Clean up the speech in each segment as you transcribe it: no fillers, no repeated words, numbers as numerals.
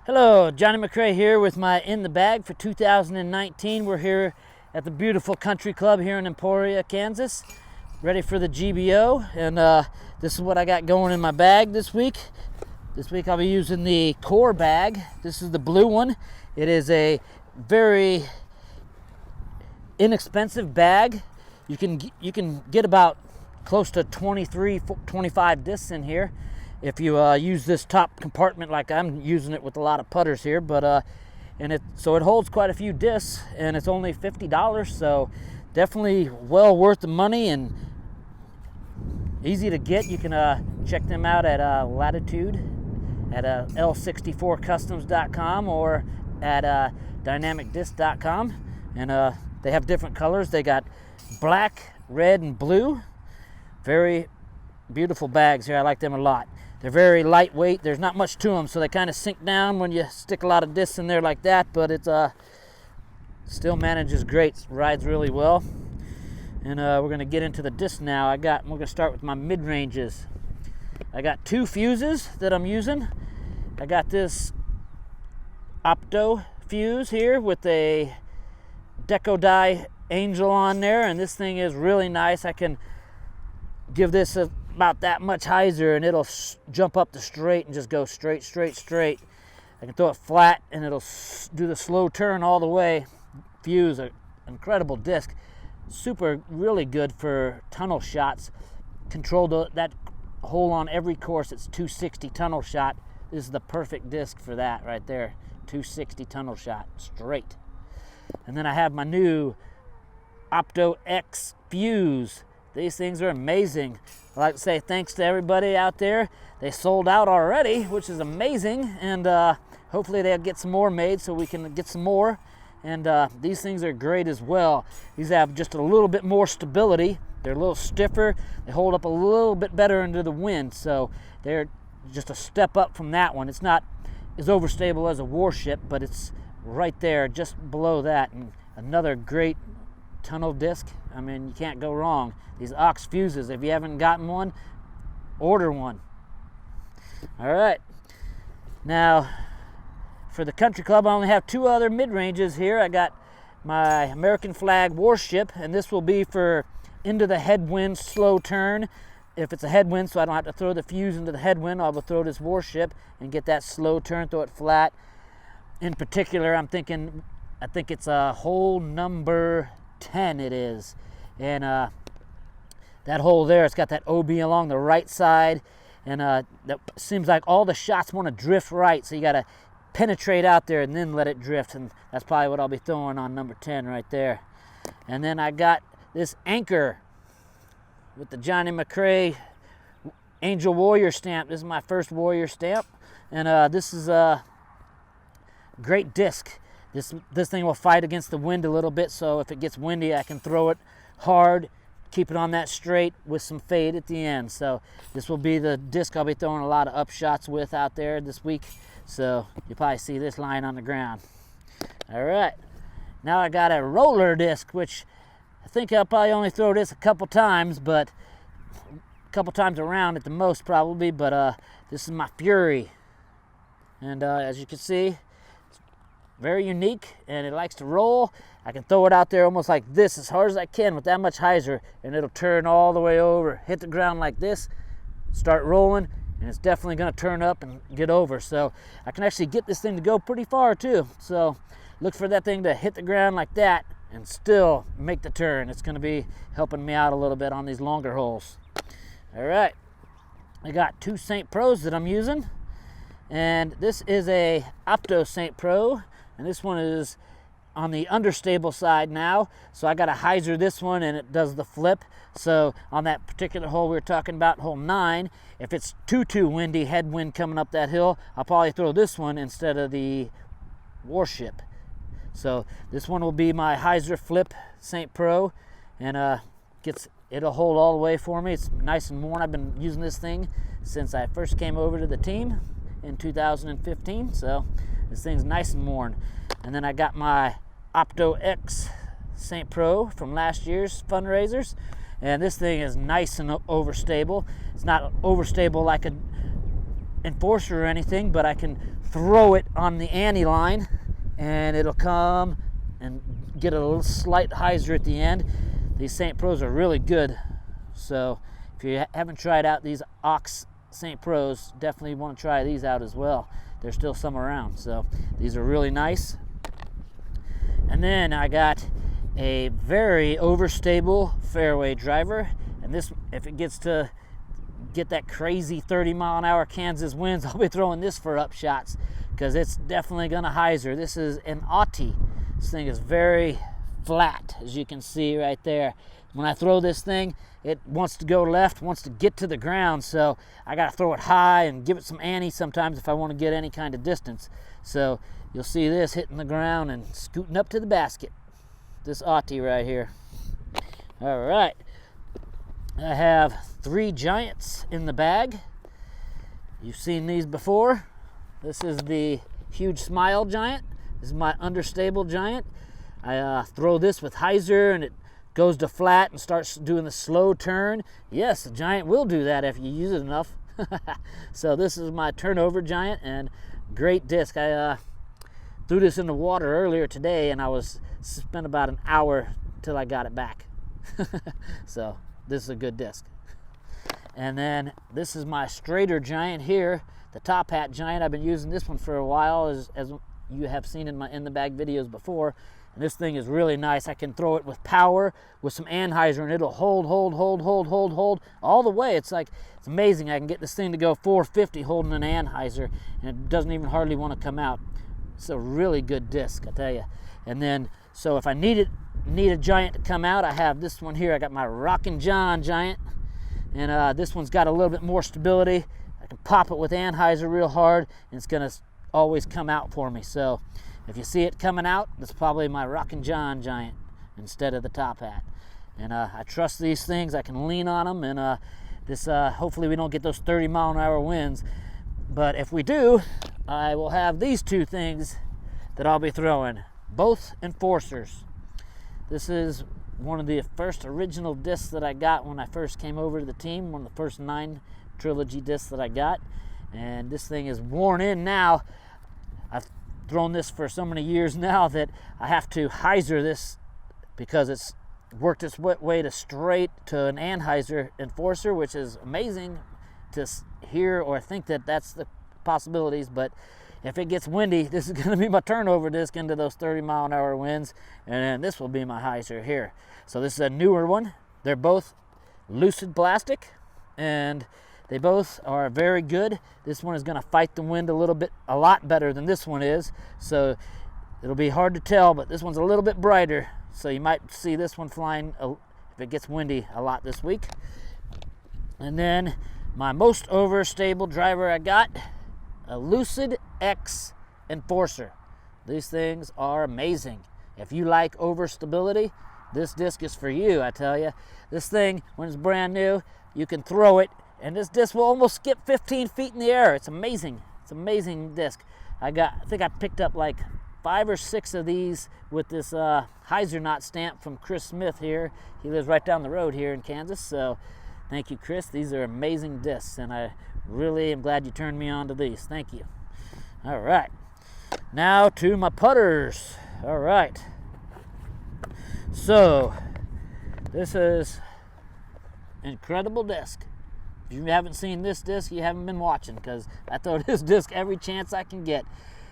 Hello, JohnE McCray here with my In the Bag for 2019. We're here at the beautiful country club here in Emporia, Kansas, ready for the GBO. And this is what I got going in my bag this week. This week I'll be using the core bag. This is the blue one. It is a very inexpensive bag. You can get about close to 25 discs in here if you use this top compartment like I'm using it with a lot of putters here. But so it holds quite a few discs, and it's only $50, so definitely well worth the money and easy to get. You can check them out at Latitude at L64customs.com or at dynamicdisc.com, and they have different colors. They got black, red, and blue. Very beautiful bags here. I like them a lot. They're very lightweight. There's not much to them, so they kind of sink down when you stick a lot of discs in there like that, but it still manages great. Rides really well. And we're going to get into the disc now. We're going to start with my mid-ranges. I got two fuses that I'm using. I got this Opto fuse here with a Deco Die Angel on there, and this thing is really nice. I can give this about that much hyzer and it'll jump up the straight and just go straight. I can throw it flat and it'll do the slow turn all the way. Fuse, an incredible disc. Super, really good for tunnel shots. Control that hole on every course. It's 260 tunnel shot. This is the perfect disc for that right there. 260 tunnel shot, straight. And then I have my new Opto X fuse. These things are amazing. I'd like to say thanks to everybody out there. They sold out already, which is amazing, and hopefully they'll get some more made so we can get some more. And these things are great as well. These have just a little bit more stability. They're a little stiffer. They hold up a little bit better into the wind, so they're just a step up from that one. It's not as overstable as a warship, but it's right there just below that. And another great tunnel disc. I mean, you can't go wrong. These Ox fuses, if you haven't gotten one, order one. All right. Now, for the country club, I only have two other mid-ranges here. I got my American flag warship, and this will be for into the headwind slow turn. If it's a headwind, so I don't have to throw the fuse into the headwind, I will throw this warship and get that slow turn, throw it flat. In particular, I think it's a hole number 10 it is, and that hole there, it's got that OB along the right side, and that seems like all the shots want to drift right, so you got to penetrate out there and then let it drift, and that's probably what I'll be throwing on number 10 right there. And then I got this anchor with the JohnE McCray Angel Warrior stamp. This is my first Warrior stamp, and this is a great disc. This thing will fight against the wind a little bit, so if it gets windy, I can throw it hard, keep it on that straight with some fade at the end. So this will be the disc I'll be throwing a lot of up shots with out there this week. So you'll probably see this lying on the ground. All right, now I got a roller disc, which I think I'll probably only throw this a couple times, but a couple times around at the most probably. But this is my Fury, and as you can see, very unique, and it likes to roll. I can throw it out there almost like this, as hard as I can with that much hyzer, and it'll turn all the way over, hit the ground like this, start rolling, and it's definitely going to turn up and get over. So I can actually get this thing to go pretty far too. So look for that thing to hit the ground like that and still make the turn. It's going to be helping me out a little bit on these longer holes. All right, I got two St. Pros that I'm using, and this is a Opto St. Pro. And this one is on the understable side now, so I got to hyzer this one, and it does the flip. So on that particular hole we were talking about, hole 9, if it's too windy, headwind coming up that hill, I'll probably throw this one instead of the warship. So this one will be my hyzer flip St. Pro, and it'll hold all the way for me. It's nice and worn. I've been using this thing since I first came over to the team in 2015, so this thing's nice and worn. And then I got my Opto X St. Pro from last year's fundraisers, and this thing is nice and overstable. It's not overstable like a enforcer or anything, but I can throw it on the ante line and it'll come and get a little slight hyzer at the end. These St. Pros are really good. So if you haven't tried out these Ox St. Pros, definitely want to try these out as well. There's still some around, so these are really nice. And then I got a very overstable fairway driver, and this, if it gets to get that crazy 30-mile-an-hour Kansas winds, I'll be throwing this for up shots because it's definitely going to hyzer. This is an Auti. This thing is very flat, as you can see right there. When I throw this thing, it wants to go left, wants to get to the ground, so I got to throw it high and give it some ante sometimes if I want to get any kind of distance. So you'll see this hitting the ground and scooting up to the basket. This Auti right here. All right. I have 3 Giants in the bag. You've seen these before. This is the Huge Smile Giant. This is my understable Giant. I throw this with hyzer and it goes to flat and starts doing the slow turn. Yes, the Giant will do that if you use it enough. So this is my turnover Giant, and great disc. I threw this in the water earlier today and I spent about an hour till I got it back. So this is a good disc. And then this is my straighter Giant here, the Top Hat Giant. I've been using this one for a while, as you have seen in my in the bag videos before. And this thing is really nice. I can throw it with power, with some anhyzer, and it'll hold all the way. It's amazing. I can get this thing to go 450 holding an anhyzer, and it doesn't even hardly want to come out. It's a really good disc, I tell you. And then, so if I need a Giant to come out, I have this one here. I got my Rockin' John Giant, and this one's got a little bit more stability. I can pop it with anhyzer real hard, and it's gonna always come out for me. So if you see it coming out, that's probably my Rockin' John Giant instead of the Top Hat. And I trust these things. I can lean on them, and hopefully we don't get those 30-mile-an-hour winds. But if we do, I will have these 2 things that I'll be throwing, both enforcers. This is one of the first original discs that I got when I first came over to the team, one of the first 9 trilogy discs that I got. And this thing is worn in now. I've thrown this for so many years now that I have to hyzer this because it's worked its way to straight to an anhyzer enforcer, which is amazing to hear or think that that's the possibilities. But if it gets windy, this is going to be my turnover disc into those 30-mile-an-hour winds, and then this will be my hyzer here. So this is a newer one. They're both lucid plastic, and they both are very good. This one is going to fight the wind a lot better than this one is. So it'll be hard to tell, but this one's a little bit brighter. So you might see this one flying, if it gets windy, a lot this week. And then my most overstable driver I got, a Lucid X Enforcer. These things are amazing. If you like overstability, this disc is for you, I tell you. This thing, when it's brand new, you can throw it, and this disc will almost skip 15 feet in the air. It's amazing. It's an amazing disc. I think I picked up like 5 or 6 of these with this hyzer knot stamp from Chris Smith here. He lives right down the road here in Kansas. So thank you, Chris. These are amazing discs, and I really am glad you turned me on to these. Thank you. All right. Now to my putters. All right. So this is an incredible disc. If you haven't seen this disc, you haven't been watching, because I throw this disc every chance I can get.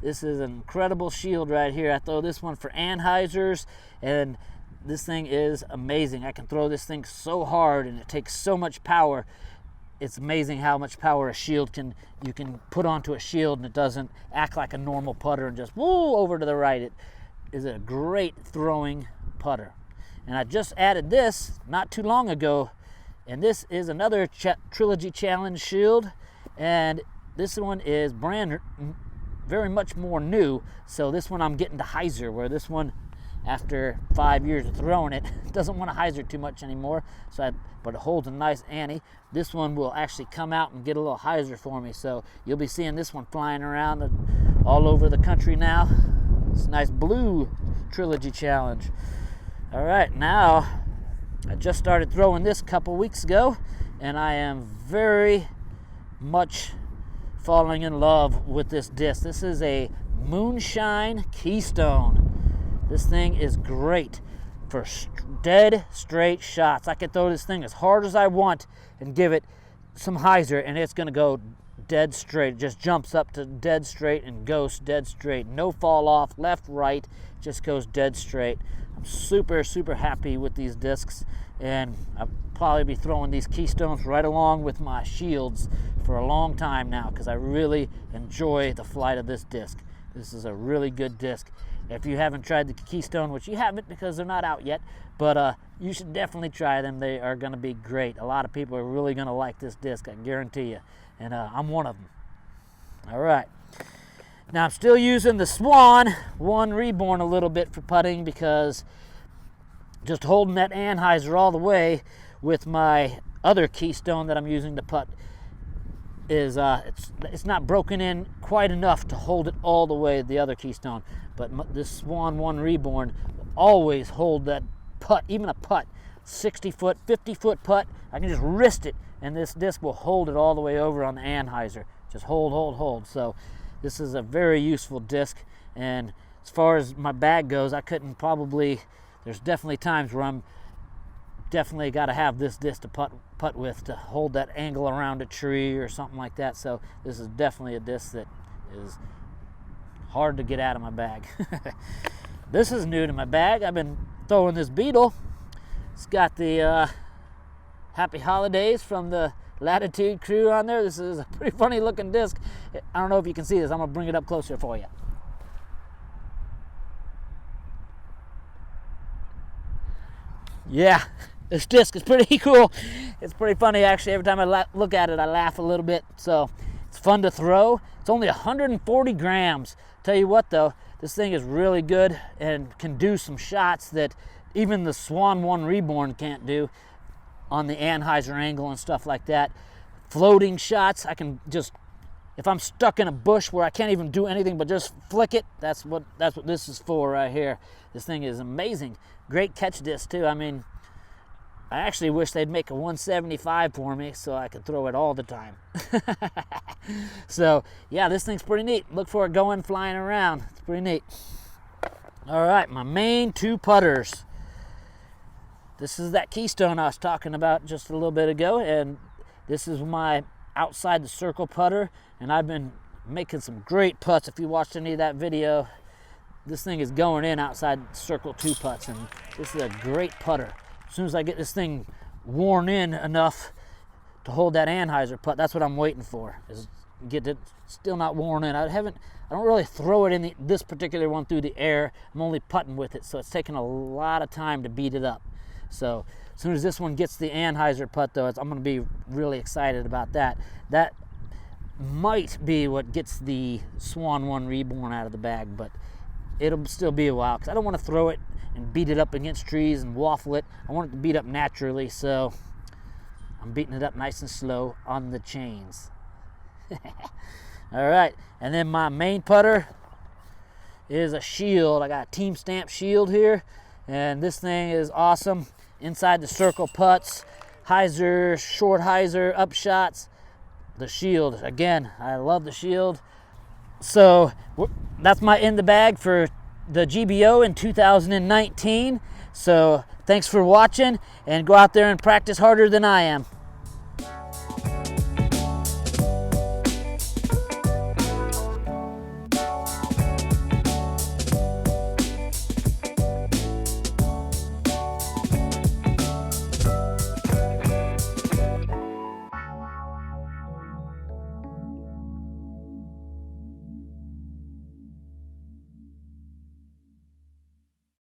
This is an incredible shield right here. I throw this one for anhyzers, and this thing is amazing. I can throw this thing so hard, and it takes so much power. It's amazing how much power a shield you can put onto a shield, and it doesn't act like a normal putter and just woo over to the right. It is a great throwing putter. And I just added this not too long ago, and this is another Trilogy Challenge shield, and this one is very much more new. So this one I'm getting to hyzer, where this one, after 5 years of throwing it, doesn't want to hyzer too much anymore. But it holds a nice ante. This one will actually come out and get a little hyzer for me. So you'll be seeing this one flying around all over the country now. It's a nice blue Trilogy Challenge. All right, now I just started throwing this a couple weeks ago, and I am very much falling in love with this disc. This is a Moonshine Keystone. This thing is great for dead straight shots. I can throw this thing as hard as I want and give it some hyzer, and it's going to go dead straight. It just jumps up to dead straight and goes dead straight. No fall off, left, right, just goes dead straight. I'm super, super happy with these discs, and I'll probably be throwing these Keystones right along with my Shields for a long time now, because I really enjoy the flight of this disc. This is a really good disc. If you haven't tried the Keystone, which you haven't because they're not out yet, but you should definitely try them. They are going to be great. A lot of people are really going to like this disc, I guarantee you, and I'm one of them. All right. Now I'm still using the Swan 1 Reborn a little bit for putting, because just holding that anhyzer all the way with my other Keystone that I'm using to putt is it's not broken in quite enough to hold it all the way the other Keystone. But this Swan 1 Reborn will always hold that putt, even a putt, 60-foot, 50-foot putt. I can just wrist it, and this disc will hold it all the way over on the anhyzer. Just hold, hold, hold. So this is a very useful disc. And as far as my bag goes, I couldn't probably, there's definitely times where I'm definitely got to have this disc to putt with to hold that angle around a tree or something like that. So this is definitely a disc that is hard to get out of my bag. This is new to my bag. I've been throwing this Beetle. It's got the Happy Holidays from the Latitude crew on there. This is a pretty funny looking disc. I don't know if you can see this. I'm gonna bring it up closer for you. Yeah, this disc is pretty cool. It's pretty funny, actually. Every time I look at it, I laugh a little bit. So it's fun to throw. It's only 140 grams. Tell you what, though, this thing is really good and can do some shots that even the Swan 1 Reborn can't do on the anhyzer angle and stuff like that. Floating shots, I can just, if I'm stuck in a bush where I can't even do anything but just flick it, that's what this is for right here. This thing is amazing. Great catch disc too. I mean, I actually wish they'd make a 175 for me so I could throw it all the time. So yeah, this thing's pretty neat. Look for it going flying around. It's pretty neat. All right, my main 2 putters. This is that Keystone I was talking about just a little bit ago, and this is my outside the circle putter, and I've been making some great putts. If you watched any of that video, this thing is going in outside circle 2 putts, and this is a great putter. As soon as I get this thing worn in enough to hold that anhyzer putt, that's what I'm waiting for, is get it still not worn in. I don't really throw it in this particular one through the air. I'm only putting with it, so it's taking a lot of time to beat it up. So as soon as this one gets the anhyzer putt, though, I'm going to be really excited about that. That might be what gets the Swan 1 Reborn out of the bag, but it'll still be a while, because I don't want to throw it and beat it up against trees and waffle it. I want it to beat up naturally, so I'm beating it up nice and slow on the chains. All right, and then my main putter is a Shield. I got a Team Stamp Shield here, and this thing is awesome. Inside the circle putts, hyzer, short hyzer, up shots. The Shield, again, I love the Shield. So that's my in the bag for the GBO in 2019. So thanks for watching, and go out there and practice harder than I am.